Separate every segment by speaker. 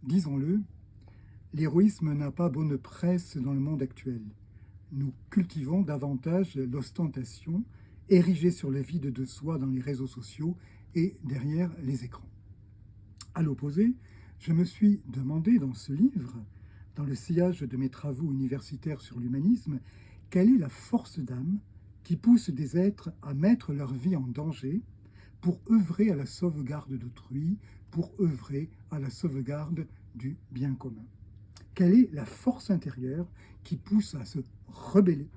Speaker 1: Disons-le, l'héroïsme n'a pas bonne presse dans le monde actuel. Nous cultivons davantage l'ostentation, érigée sur le vide de soi dans les réseaux sociaux et derrière les écrans. À l'opposé, je me suis demandé dans ce livre, dans le sillage de mes travaux universitaires sur l'humanisme, quelle est la force d'âme qui pousse des êtres à mettre leur vie en danger pour œuvrer à la sauvegarde d'autrui, pour œuvrer à la sauvegarde du bien commun. Quelle est la force intérieure qui pousse à se rebeller,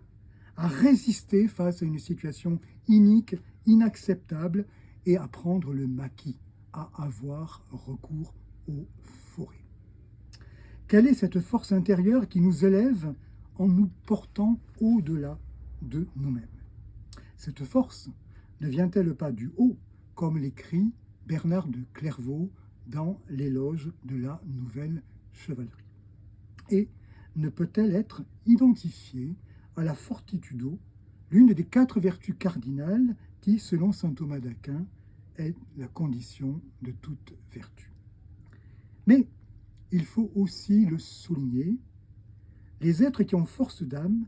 Speaker 1: à résister face à une situation inique, inacceptable et à prendre le maquis, à avoir recours aux forêts. Quelle est cette force intérieure qui nous élève en nous portant au-delà de nous-mêmes? Cette force ne vient-elle pas du haut, comme l'écrit Bernard de Clairvaux dans l'éloge de la nouvelle chevalerie? Et ne peut-elle être identifiée à la fortitudo, l'une des 4 vertus cardinales qui, selon saint Thomas d'Aquin, est la condition de toute vertu? Mais il faut aussi le souligner, les êtres qui ont force d'âme,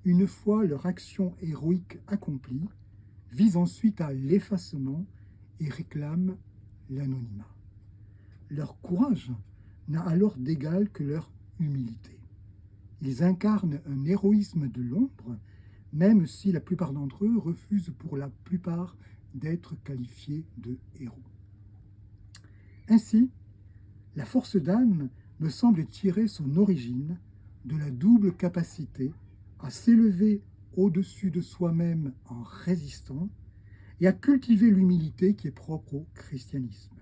Speaker 1: une fois leur action héroïque accomplie, visent ensuite à l'effacement et réclament l'anonymat. Leur courage n'a alors d'égal que leur humilité. Ils incarnent un héroïsme de l'ombre, même si la plupart d'entre eux refusent pour la plupart d'être qualifiés de héros. Ainsi, la force d'âme me semble tirer son origine de la double capacité à s'élever au-dessus de soi-même en résistant et à cultiver l'humilité qui est propre au christianisme.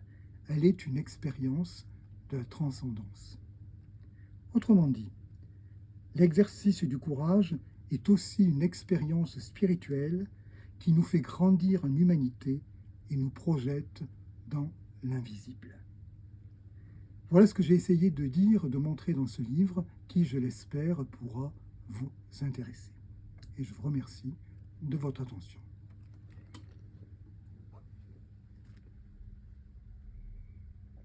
Speaker 1: Elle est une expérience de la transcendance. Autrement dit, l'exercice du courage est aussi une expérience spirituelle qui nous fait grandir en humanité et nous projette dans l'invisible. Voilà ce que j'ai essayé de dire, de montrer dans ce livre qui, je l'espère, pourra vous intéresser. Et je vous remercie de votre attention.